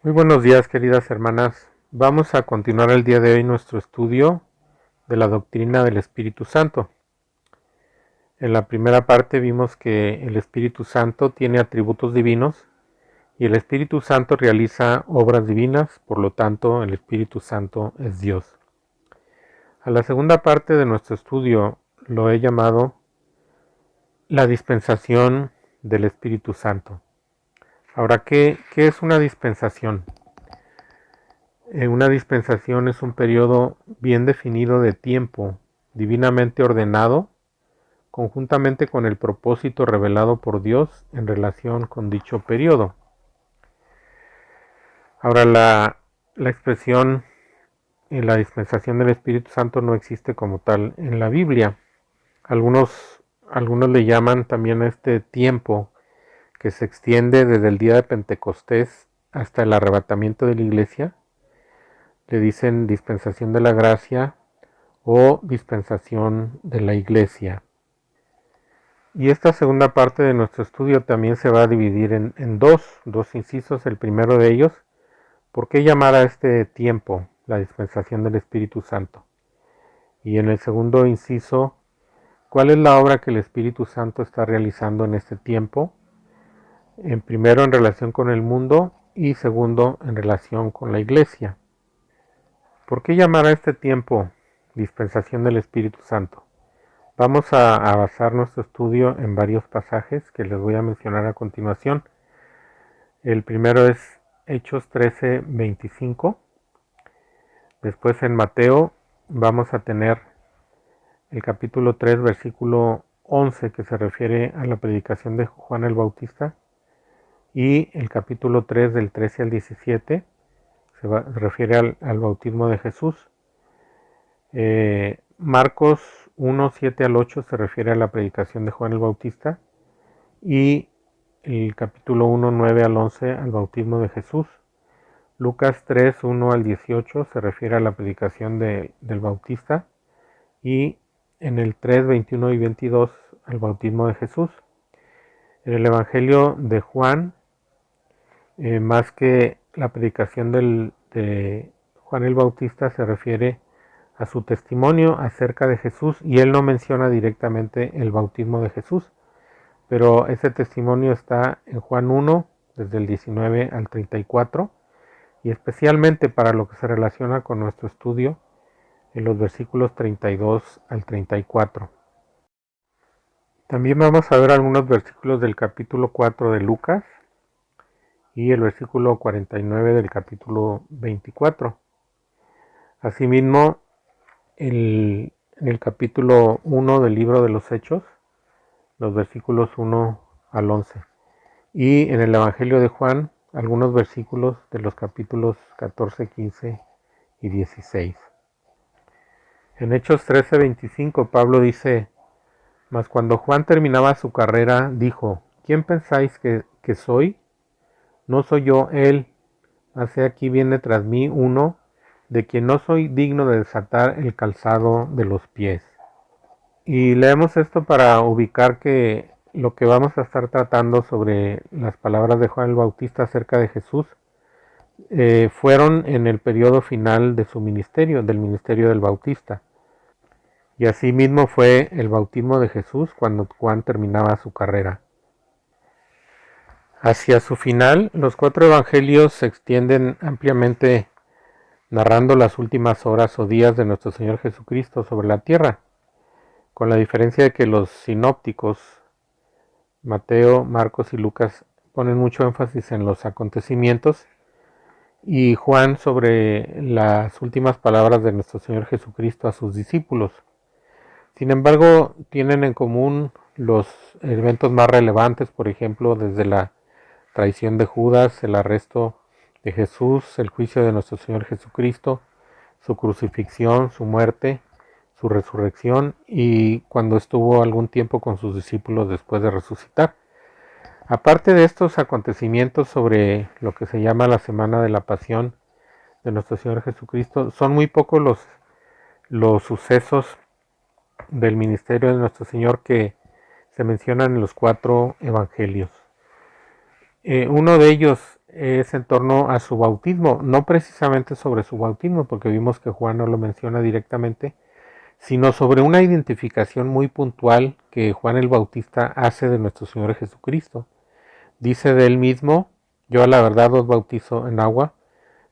Muy buenos días, queridas hermanas. Vamos a continuar el día de hoy nuestro estudio de la doctrina del Espíritu Santo. En la primera parte vimos que el Espíritu Santo tiene atributos divinos y el Espíritu Santo realiza obras divinas, por lo tanto el Espíritu Santo es Dios. A la segunda parte de nuestro estudio lo he llamado la dispensación del Espíritu Santo. Ahora, ¿qué es una dispensación? Una dispensación es un periodo bien definido de tiempo, divinamente ordenado, conjuntamente con el propósito revelado por Dios en relación con dicho periodo. Ahora, la expresión en la dispensación del Espíritu Santo no existe como tal en la Biblia. Algunos le llaman también a este tiempo que se extiende desde el día de Pentecostés hasta el arrebatamiento de la iglesia. Le dicen dispensación de la gracia o dispensación de la iglesia. Y esta segunda parte de nuestro estudio también se va a dividir en dos incisos. El primero de ellos, ¿por qué llamar a este tiempo la dispensación del Espíritu Santo? Y en el segundo inciso, ¿cuál es la obra que el Espíritu Santo está realizando en este tiempo? En primero, en relación con el mundo, y segundo, en relación con la iglesia. ¿Por qué llamar a este tiempo dispensación del Espíritu Santo? Vamos a basar nuestro estudio en varios pasajes que les voy a mencionar a continuación. El primero es Hechos 13:25. Después en Mateo vamos a tener el capítulo 3, versículo 11, que se refiere a la predicación de Juan el Bautista. Y el capítulo 3, del 13 al 17, se refiere al bautismo de Jesús. Marcos 1, 7 al 8 se refiere a la predicación de Juan el Bautista. Y el capítulo 1, 9 al 11 al bautismo de Jesús. Lucas 3, 1 al 18 se refiere a la predicación del Bautista. Y en el 3, 21 y 22 al bautismo de Jesús. En el Evangelio de Juan, más que la predicación de Juan el Bautista, se refiere a su testimonio acerca de Jesús, y él no menciona directamente el bautismo de Jesús, pero ese testimonio está en Juan 1, desde el 19 al 34, y especialmente para lo que se relaciona con nuestro estudio, en los versículos 32 al 34. También vamos a ver algunos versículos del capítulo 4 de Lucas y el versículo 49 del capítulo 24. Asimismo, en el capítulo 1 del libro de los Hechos, los versículos 1 al 11. Y en el Evangelio de Juan, algunos versículos de los capítulos 14, 15 y 16. En Hechos 13:25, Pablo dice: mas cuando Juan terminaba su carrera, dijo: ¿quién pensáis que soy? No soy yo él, mas he aquí viene tras mí uno de quien no soy digno de desatar el calzado de los pies. Y leemos esto para ubicar que lo que vamos a estar tratando sobre las palabras de Juan el Bautista acerca de Jesús fueron en el periodo final de su ministerio, del ministerio del Bautista. Y así mismo fue el bautismo de Jesús cuando Juan terminaba su carrera. Hacia su final, los 4 evangelios se extienden ampliamente narrando las últimas horas o días de nuestro Señor Jesucristo sobre la tierra, con la diferencia de que los sinópticos, Mateo, Marcos y Lucas, ponen mucho énfasis en los acontecimientos, y Juan sobre las últimas palabras de nuestro Señor Jesucristo a sus discípulos. Sin embargo, tienen en común los eventos más relevantes, por ejemplo, desde la traición de Judas, el arresto de Jesús, el juicio de nuestro Señor Jesucristo, su crucifixión, su muerte, su resurrección, y cuando estuvo algún tiempo con sus discípulos después de resucitar. Aparte de estos acontecimientos sobre lo que se llama la Semana de la Pasión de nuestro Señor Jesucristo, son muy pocos los sucesos del ministerio de nuestro Señor que se mencionan en los 4 evangelios. Uno de ellos es en torno a su bautismo, no precisamente sobre su bautismo, porque vimos que Juan no lo menciona directamente, sino sobre una identificación muy puntual que Juan el Bautista hace de nuestro Señor Jesucristo. Dice de él mismo: yo a la verdad os bautizo en agua,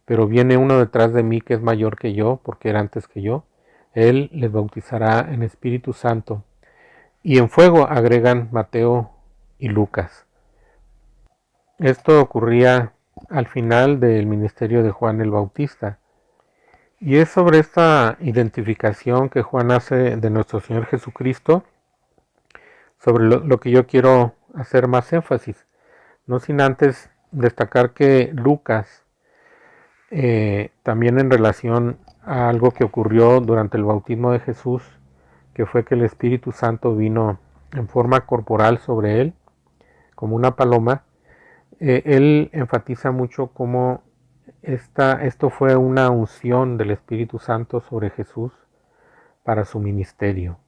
pero viene uno detrás de mí que es mayor que yo, porque era antes que yo. Él les bautizará en Espíritu Santo y en fuego, agregan Mateo y Lucas. Esto ocurría al final del ministerio de Juan el Bautista. Y es sobre esta identificación que Juan hace de nuestro Señor Jesucristo, sobre lo que yo quiero hacer más énfasis. No sin antes destacar que Lucas, también en relación a algo que ocurrió durante el bautismo de Jesús, que fue que el Espíritu Santo vino en forma corporal sobre él, como una paloma, él enfatiza mucho cómo esto fue una unción del Espíritu Santo sobre Jesús para su ministerio.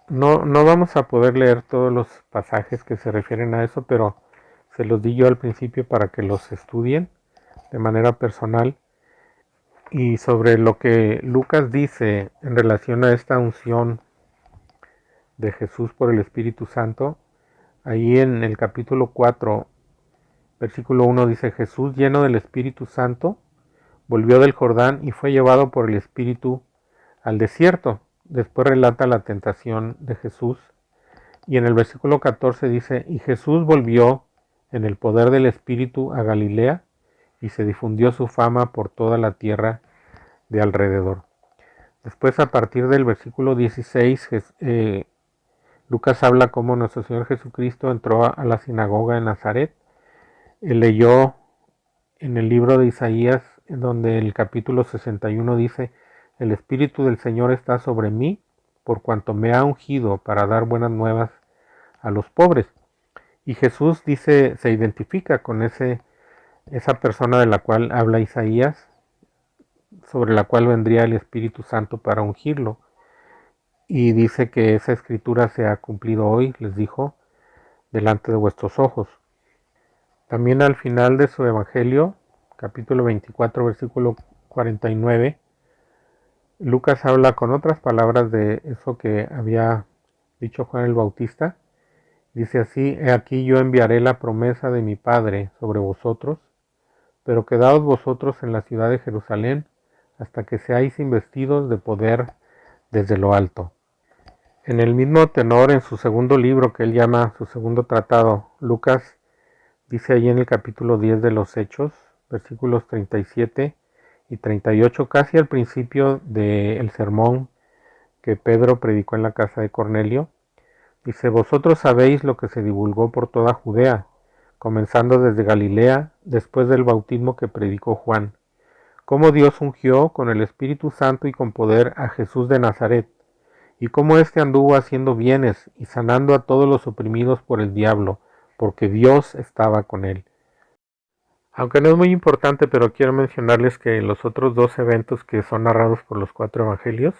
No vamos a poder leer todos los pasajes que se refieren a eso, pero se los di yo al principio para que los estudien de manera personal. Y sobre lo que Lucas dice en relación a esta unción de Jesús por el Espíritu Santo, ahí en el capítulo 4, versículo 1 dice: Jesús, lleno del Espíritu Santo, volvió del Jordán y fue llevado por el Espíritu al desierto. Después relata la tentación de Jesús. Y en el versículo 14 dice: y Jesús volvió en el poder del Espíritu a Galilea, y se difundió su fama por toda la tierra de alrededor. Después, a partir del versículo 16, Lucas habla cómo nuestro Señor Jesucristo entró a la sinagoga en Nazaret. Leyó en el libro de Isaías, en donde el capítulo 61 dice: el Espíritu del Señor está sobre mí, por cuanto me ha ungido para dar buenas nuevas a los pobres. Y Jesús dice, se identifica con esa persona de la cual habla Isaías, sobre la cual vendría el Espíritu Santo para ungirlo. Y dice que esa escritura se ha cumplido hoy, les dijo, delante de vuestros ojos. También al final de su evangelio, capítulo 24, versículo 49, Lucas habla con otras palabras de eso que había dicho Juan el Bautista. Dice así: he aquí yo enviaré la promesa de mi Padre sobre vosotros, pero quedaos vosotros en la ciudad de Jerusalén hasta que seáis investidos de poder desde lo alto. En el mismo tenor, en su segundo libro, que él llama su segundo tratado, Lucas dice allí en el capítulo 10 de los Hechos, versículos 37 y 38, casi al principio del sermón que Pedro predicó en la casa de Cornelio, dice: vosotros sabéis lo que se divulgó por toda Judea, comenzando desde Galilea, después del bautismo que predicó Juan, cómo Dios ungió con el Espíritu Santo y con poder a Jesús de Nazaret, y cómo éste anduvo haciendo bienes y sanando a todos los oprimidos por el diablo, porque Dios estaba con él. Aunque no es muy importante, pero quiero mencionarles que los otros dos eventos que son narrados por los 4 evangelios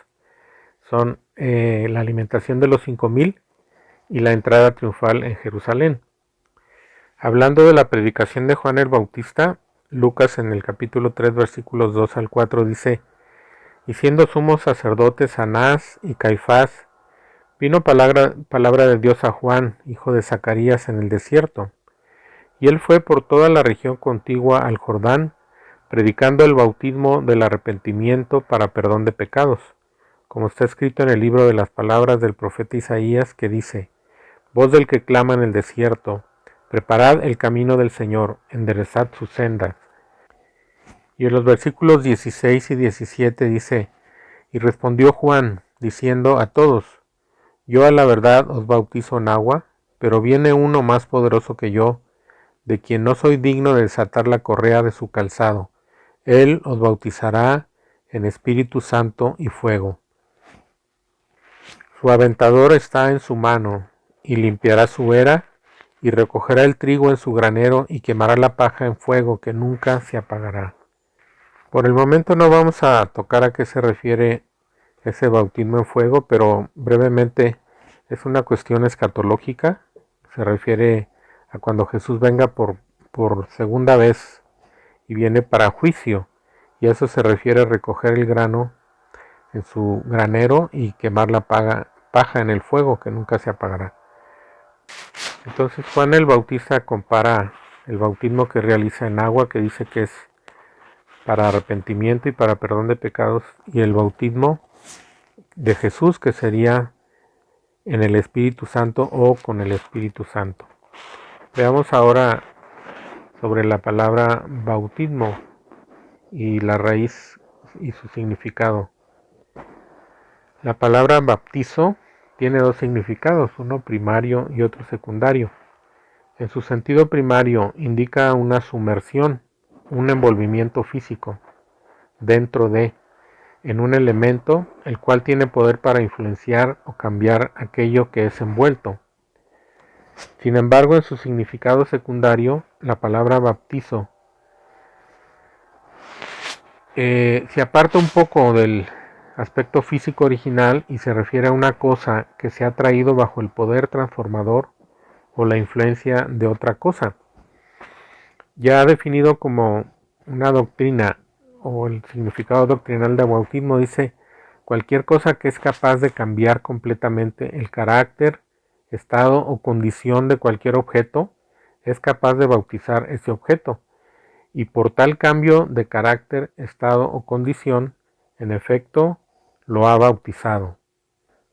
son la alimentación de los 5,000 y la entrada triunfal en Jerusalén. Hablando de la predicación de Juan el Bautista, Lucas en el capítulo 3, versículos 2 al 4 dice: y siendo sumos sacerdotes Anás y Caifás, vino palabra de Dios a Juan, hijo de Zacarías, en el desierto. Y él fue por toda la región contigua al Jordán, predicando el bautismo del arrepentimiento para perdón de pecados, como está escrito en el libro de las palabras del profeta Isaías, que dice: voz del que clama en el desierto, preparad el camino del Señor, enderezad sus sendas. Y en los versículos 16 y 17 dice: y respondió Juan, diciendo a todos: yo a la verdad os bautizo en agua, pero viene uno más poderoso que yo, de quien no soy digno de desatar la correa de su calzado. Él os bautizará en Espíritu Santo y fuego. Su aventador está en su mano, y limpiará su era, y recogerá el trigo en su granero, y quemará la paja en fuego que nunca se apagará. Por el momento no vamos a tocar a qué se refiere ese bautismo en fuego, pero brevemente es una cuestión escatológica. Se refiere a cuando Jesús venga por por segunda vez y viene para juicio, y a eso se refiere a recoger el grano en su granero y quemar la paja en el fuego que nunca se apagará. Entonces Juan el Bautista compara el bautismo que realiza en agua, que dice que es para arrepentimiento y para perdón de pecados, y el bautismo de Jesús, que sería en el Espíritu Santo o con el Espíritu Santo. Veamos ahora sobre la palabra bautismo y la raíz y su significado. La palabra baptizo tiene dos significados, uno primario y otro secundario. En su sentido primario indica una sumersión, un envolvimiento físico dentro de, en un elemento, el cual tiene poder para influenciar o cambiar aquello que es envuelto. Sin embargo, en su significado secundario, la palabra baptizo se aparta un poco del aspecto físico original y se refiere a una cosa que se ha traído bajo el poder transformador o la influencia de otra cosa. Ya definido como una doctrina o el significado doctrinal de bautismo, dice cualquier cosa que es capaz de cambiar completamente el carácter, estado o condición de cualquier objeto, es capaz de bautizar ese objeto. Y por tal cambio de carácter, estado o condición, en efecto, lo ha bautizado.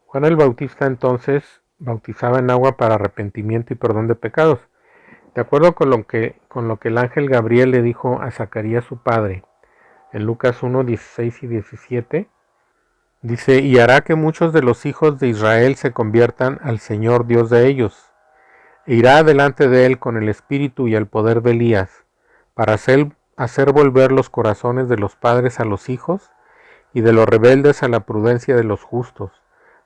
Juan el Bautista entonces bautizaba en agua para arrepentimiento y perdón de pecados, de acuerdo con lo que el ángel Gabriel le dijo a Zacarías su padre, en Lucas 1, 16 y 17, dice, y hará que muchos de los hijos de Israel se conviertan al Señor Dios de ellos, e irá delante de él con el espíritu y el poder de Elías, para hacer volver los corazones de los padres a los hijos, y de los rebeldes a la prudencia de los justos,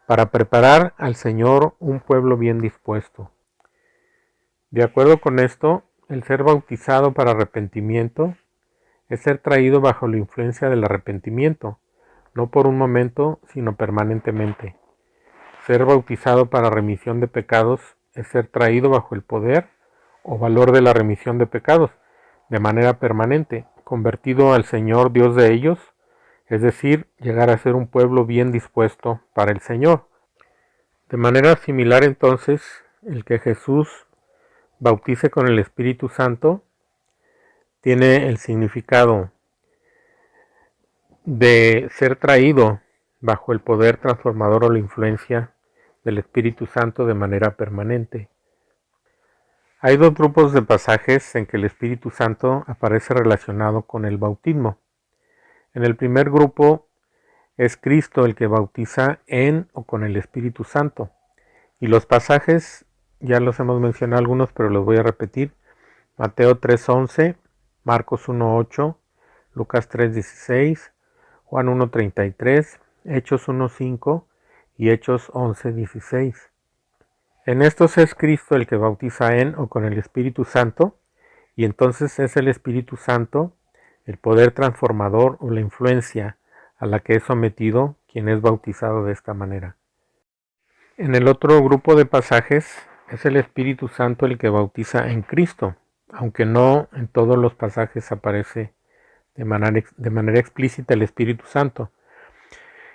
para preparar al Señor un pueblo bien dispuesto. De acuerdo con esto, el ser bautizado para arrepentimiento es ser traído bajo la influencia del arrepentimiento, no por un momento, sino permanentemente. Ser bautizado para remisión de pecados es ser traído bajo el poder o valor de la remisión de pecados, de manera permanente, convertido al Señor Dios de ellos, es decir, llegar a ser un pueblo bien dispuesto para el Señor. De manera similar entonces, el que Jesús bautice con el Espíritu Santo tiene el significado de ser traído bajo el poder transformador o la influencia del Espíritu Santo de manera permanente. Hay dos grupos de pasajes en que el Espíritu Santo aparece relacionado con el bautismo. En el primer grupo es Cristo el que bautiza en o con el Espíritu Santo. Y los pasajes, ya los hemos mencionado algunos, pero los voy a repetir. Mateo 3:11, Marcos 1:8, Lucas 3:16, Juan 1:33, Hechos 1:5 y Hechos 11:16. En estos es Cristo el que bautiza en o con el Espíritu Santo, y entonces es el Espíritu Santo el poder transformador o la influencia a la que es sometido quien es bautizado de esta manera. En el otro grupo de pasajes es el Espíritu Santo el que bautiza en Cristo, aunque no en todos los pasajes aparece de manera explícita el Espíritu Santo.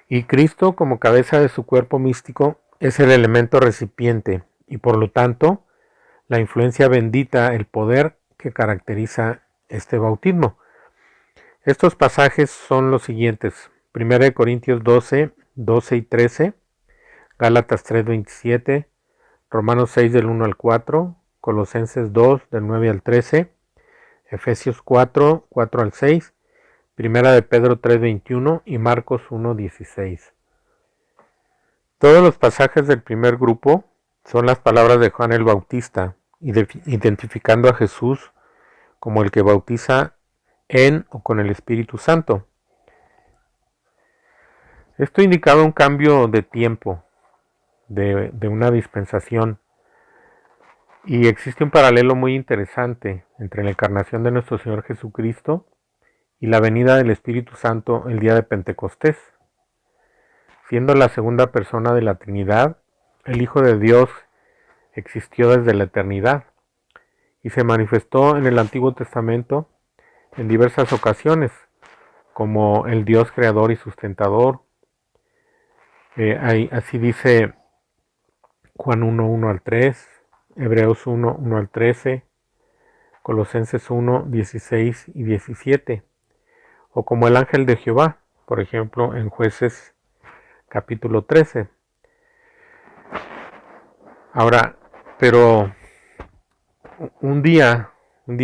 Y Cristo, como cabeza de su cuerpo místico, es el elemento recipiente y por lo tanto la influencia bendita, el poder que caracteriza este bautismo. Estos pasajes son los siguientes: 1 Corintios 12, 12 y 13, Gálatas 3:27, Romanos 6 del 1 al 4, Colosenses 2 del 9 al 13, Efesios 4, 4 al 6, Primera de Pedro 3:21 y Marcos 1:16. Todos los pasajes del primer grupo son las palabras de Juan el Bautista, identificando a Jesús como el que bautiza en o con el Espíritu Santo. Esto indicaba un cambio de tiempo, de una dispensación, y existe un paralelo muy interesante entre la encarnación de nuestro Señor Jesucristo y la venida del Espíritu Santo el día de Pentecostés. Siendo la segunda persona de la Trinidad, el Hijo de Dios existió desde la eternidad, y se manifestó en el Antiguo Testamento en diversas ocasiones, como el Dios creador y sustentador. Así dice Juan 1, 1 al 3, Hebreos 1, 1 al 13, Colosenses 1, 16 y 17, o como el ángel de Jehová, por ejemplo, en Jueces capítulo 13. Ahora, pero un día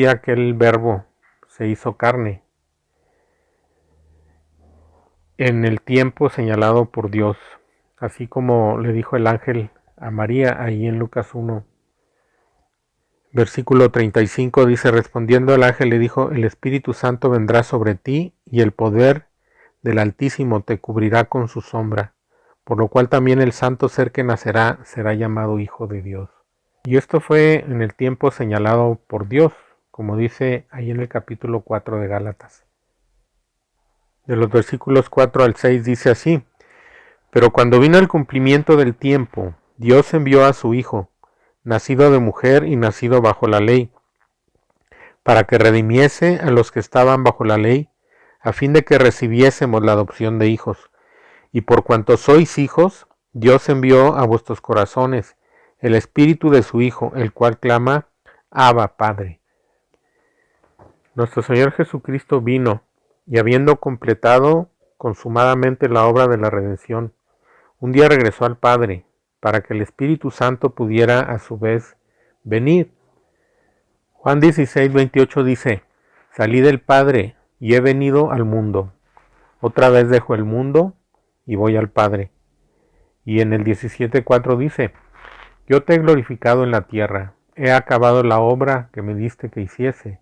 aquel verbo se hizo carne en el tiempo señalado por Dios, así como le dijo el ángel a María ahí en Lucas 1, versículo 35, dice: respondiendo el ángel le dijo: el Espíritu Santo vendrá sobre ti y el poder del Altísimo te cubrirá con su sombra, por lo cual también el santo ser que nacerá será llamado Hijo de Dios. Y esto fue en el tiempo señalado por Dios, como dice ahí en el capítulo 4 de Gálatas. De los versículos 4 al 6 dice así: pero cuando vino el cumplimiento del tiempo, Dios envió a su Hijo, nacido de mujer y nacido bajo la ley, para que redimiese a los que estaban bajo la ley, a fin de que recibiésemos la adopción de hijos. Y por cuanto sois hijos, Dios envió a vuestros corazones el Espíritu de su Hijo, el cual clama: Abba, Padre. Nuestro Señor Jesucristo vino, y habiendo completado consumadamente la obra de la redención, un día regresó al Padre, para que el Espíritu Santo pudiera a su vez venir. Juan 16, 28 dice: salí del Padre y he venido al mundo. Otra vez dejo el mundo y voy al Padre. Y en el 17:4 dice: yo te he glorificado en la tierra, he acabado la obra que me diste que hiciese.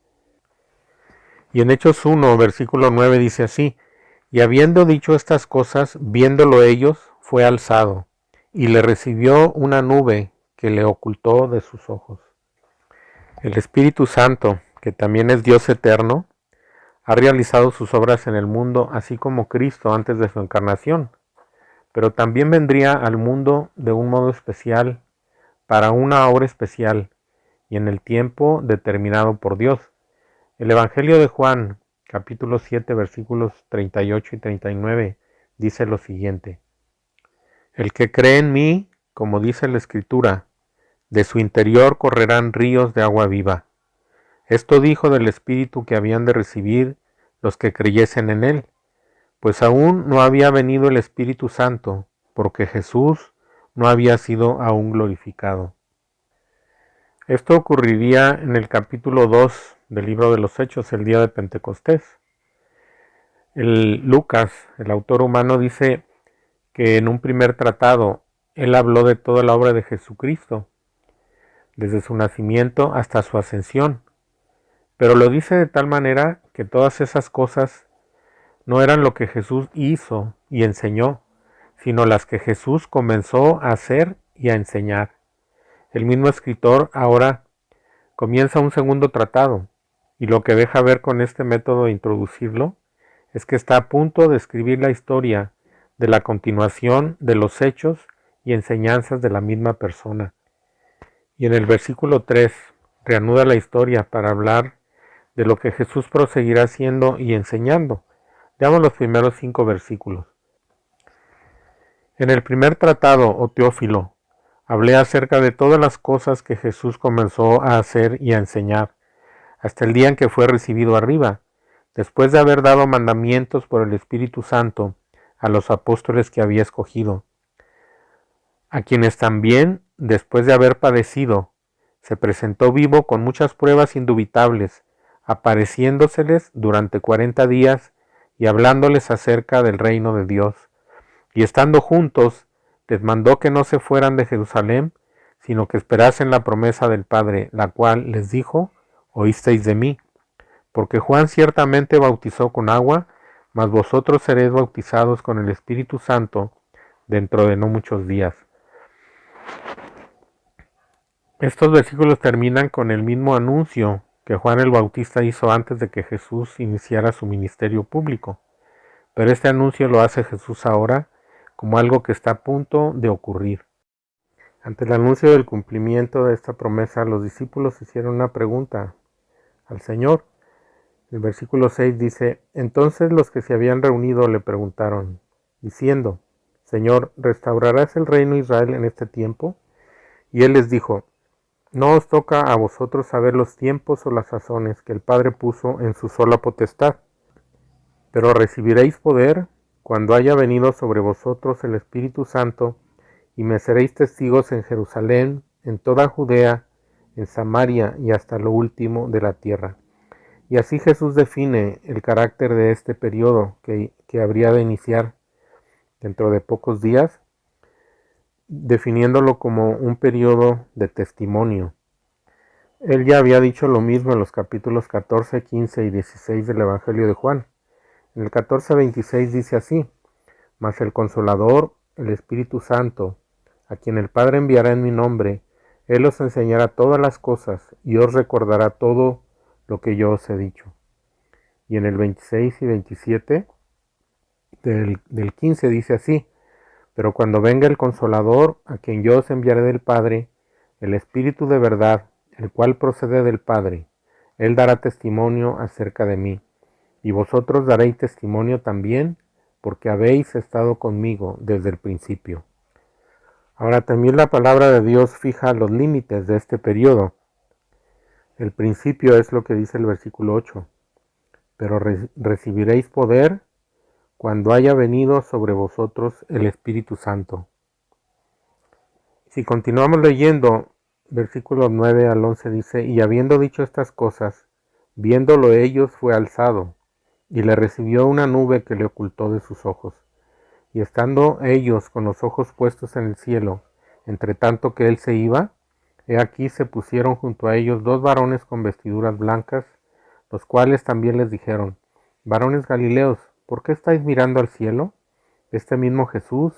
Y en Hechos 1, versículo 9 dice así: y habiendo dicho estas cosas, viéndolo ellos, fue alzado, y le recibió una nube que le ocultó de sus ojos. El Espíritu Santo, que también es Dios eterno, ha realizado sus obras en el mundo, así como Cristo antes de su encarnación, pero también vendría al mundo de un modo especial, para una hora especial, y en el tiempo determinado por Dios. El Evangelio de Juan, capítulo 7, versículos 38 y 39, dice lo siguiente: el que cree en mí, como dice la Escritura, de su interior correrán ríos de agua viva. Esto dijo del Espíritu que habían de recibir los que creyesen en él, pues aún no había venido el Espíritu Santo, porque Jesús no había sido aún glorificado. Esto ocurriría en el capítulo 2 del libro de los Hechos, el día de Pentecostés. Lucas, el autor humano, dice que en un primer tratado él habló de toda la obra de Jesucristo, desde su nacimiento hasta su ascensión, pero lo dice de tal manera que todas esas cosas no eran lo que Jesús hizo y enseñó, sino las que Jesús comenzó a hacer y a enseñar. El mismo escritor ahora comienza un segundo tratado, y lo que deja ver con este método de introducirlo es que está a punto de escribir la historia de la continuación de los hechos y enseñanzas de la misma persona. Y en el versículo 3 reanuda la historia para hablar de lo que Jesús proseguirá haciendo y enseñando. Veamos los primeros 5 versículos. En el primer tratado, oh Teófilo, hablé acerca de todas las cosas que Jesús comenzó a hacer y a enseñar, hasta el día en que fue recibido arriba, después de haber dado mandamientos por el Espíritu Santo a los apóstoles que había escogido, a quienes también, después de haber padecido, se presentó vivo con muchas pruebas indubitables, apareciéndoseles durante 40 días y hablándoles acerca del reino de Dios. Y estando juntos, les mandó que no se fueran de Jerusalén, sino que esperasen la promesa del Padre, la cual les dijo: oísteis de mí. Porque Juan ciertamente bautizó con agua, mas vosotros seréis bautizados con el Espíritu Santo dentro de no muchos días. Estos versículos terminan con el mismo anuncio que Juan el Bautista hizo antes de que Jesús iniciara su ministerio público. Pero este anuncio lo hace Jesús ahora como algo que está a punto de ocurrir. Ante el anuncio del cumplimiento de esta promesa, los discípulos hicieron una pregunta al Señor. El versículo 6 dice: Entonces los que se habían reunido le preguntaron, diciendo: Señor, ¿restaurarás el reino de Israel en este tiempo? Y él les dijo: No os toca a vosotros saber los tiempos o las sazones que el Padre puso en su sola potestad, pero recibiréis poder cuando haya venido sobre vosotros el Espíritu Santo, y me seréis testigos en Jerusalén, en toda Judea, en Samaria y hasta lo último de la tierra. Y así Jesús define el carácter de este periodo que habría de iniciar dentro de pocos días, definiéndolo como un periodo de testimonio. Él ya había dicho lo mismo en los capítulos 14, 15 y 16 del Evangelio de Juan. En el 14:26 dice así: Mas el Consolador, el Espíritu Santo, a quien el Padre enviará en mi nombre, Él os enseñará todas las cosas y os recordará todo lo que yo os he dicho. Y en el 26 y 27 del 15 dice así: Pero cuando venga el Consolador, a quien yo os enviaré del Padre, el Espíritu de verdad, el cual procede del Padre, Él dará testimonio acerca de mí. Y vosotros daréis testimonio también, porque habéis estado conmigo desde el principio. Ahora también la palabra de Dios fija los límites de este periodo. El principio es lo que dice el versículo 8. Pero recibiréis poder cuando haya venido sobre vosotros el Espíritu Santo. Si continuamos leyendo, versículos 9 al 11 dice: Y habiendo dicho estas cosas, viéndolo ellos, fue alzado, y le recibió una nube que le ocultó de sus ojos. Y estando ellos con los ojos puestos en el cielo, entre tanto que él se iba, he aquí se pusieron junto a ellos dos varones con vestiduras blancas, los cuales también les dijeron: Varones Galileos, ¿por qué estáis mirando al cielo? Este mismo Jesús,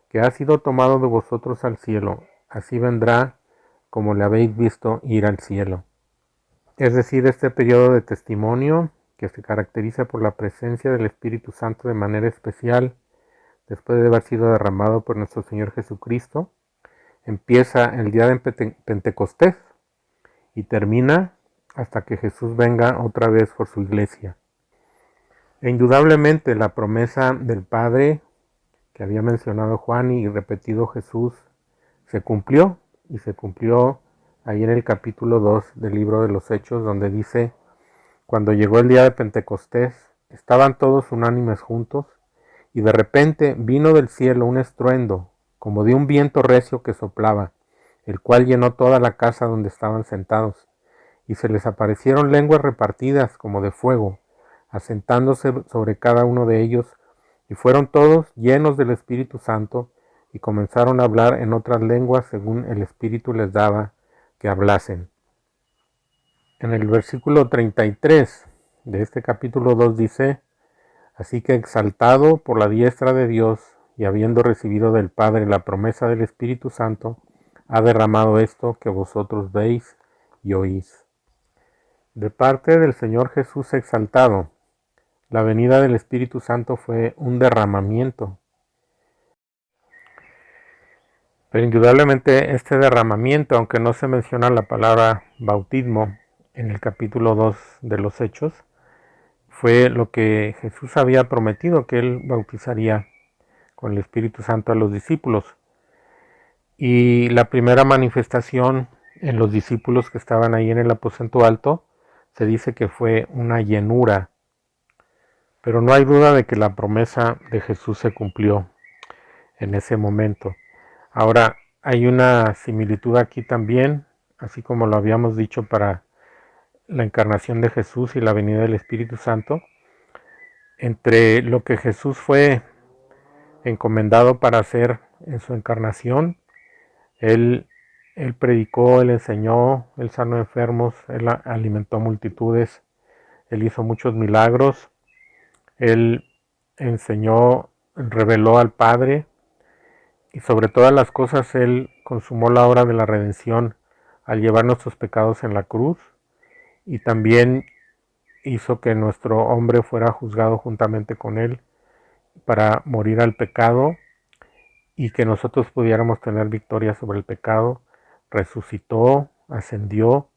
que ha sido tomado de vosotros al cielo, así vendrá como le habéis visto ir al cielo. Es decir, este periodo de testimonio, que se caracteriza por la presencia del Espíritu Santo de manera especial, después de haber sido derramado por nuestro Señor Jesucristo, empieza el día de Pentecostés y termina hasta que Jesús venga otra vez por su iglesia. E indudablemente la promesa del Padre que había mencionado Juan y repetido Jesús se cumplió, y se cumplió ahí en el capítulo 2 del libro de los Hechos, donde dice: Cuando llegó el día de Pentecostés, estaban todos unánimes juntos, y de repente vino del cielo un estruendo, como de un viento recio que soplaba, el cual llenó toda la casa donde estaban sentados, y se les aparecieron lenguas repartidas como de fuego, asentándose sobre cada uno de ellos, y fueron todos llenos del Espíritu Santo, y comenzaron a hablar en otras lenguas según el Espíritu les daba que hablasen. En el versículo 33 de este capítulo 2 dice: Así que exaltado por la diestra de Dios y habiendo recibido del Padre la promesa del Espíritu Santo, ha derramado esto que vosotros veis y oís. De parte del Señor Jesús exaltado, la venida del Espíritu Santo fue un derramamiento. Pero indudablemente este derramamiento, aunque no se menciona la palabra bautismo en el capítulo 2 de los Hechos, fue lo que Jesús había prometido, que Él bautizaría con el Espíritu Santo a los discípulos. Y la primera manifestación en los discípulos que estaban ahí en el aposento alto, se dice que fue una llenura. Pero no hay duda de que la promesa de Jesús se cumplió en ese momento. Ahora, hay una similitud aquí también, así como lo habíamos dicho para la encarnación de Jesús y la venida del Espíritu Santo, entre lo que Jesús fue encomendado para hacer en su encarnación. Él predicó, Él enseñó, Él sanó enfermos, Él alimentó multitudes, Él hizo muchos milagros, Él enseñó, reveló al Padre, y sobre todas las cosas Él consumó la obra de la redención al llevar nuestros pecados en la cruz, y también hizo que nuestro hombre fuera juzgado juntamente con Él para morir al pecado y que nosotros pudiéramos tener victoria sobre el pecado, resucitó, ascendió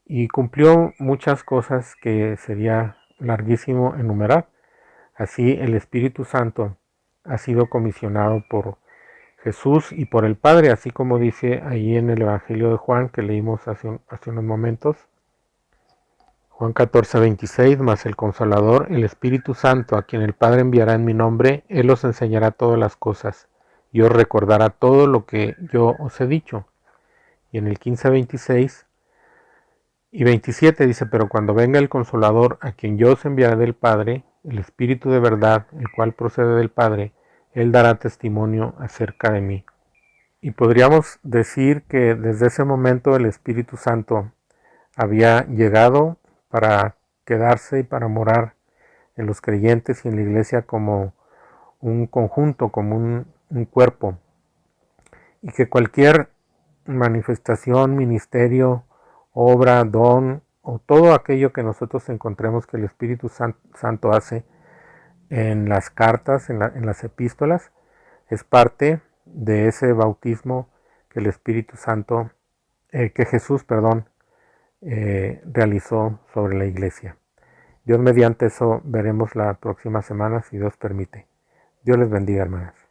y cumplió muchas cosas que sería larguísimo enumerar. Así el Espíritu Santo ha sido comisionado por Jesús y por el Padre, así como dice ahí en el Evangelio de Juan que leímos hace unos momentos. Juan 14:26, mas el Consolador, el Espíritu Santo, a quien el Padre enviará en mi nombre, Él os enseñará todas las cosas y os recordará todo lo que yo os he dicho. Y en el 15:26 y 27 dice, pero cuando venga el Consolador, a quien yo os enviaré del Padre, el Espíritu de verdad, el cual procede del Padre, Él dará testimonio acerca de mí. Y podríamos decir que desde ese momento el Espíritu Santo había llegado para quedarse y para morar en los creyentes y en la iglesia como un conjunto, como un cuerpo. Y que cualquier manifestación, ministerio, obra, don o todo aquello que nosotros encontremos que el Espíritu Santo hace en las cartas, en las epístolas, es parte de ese bautismo que el Espíritu Santo, que Jesús, realizó sobre la iglesia. Dios mediante eso veremos la próxima semana, si Dios permite. Dios les bendiga, hermanas.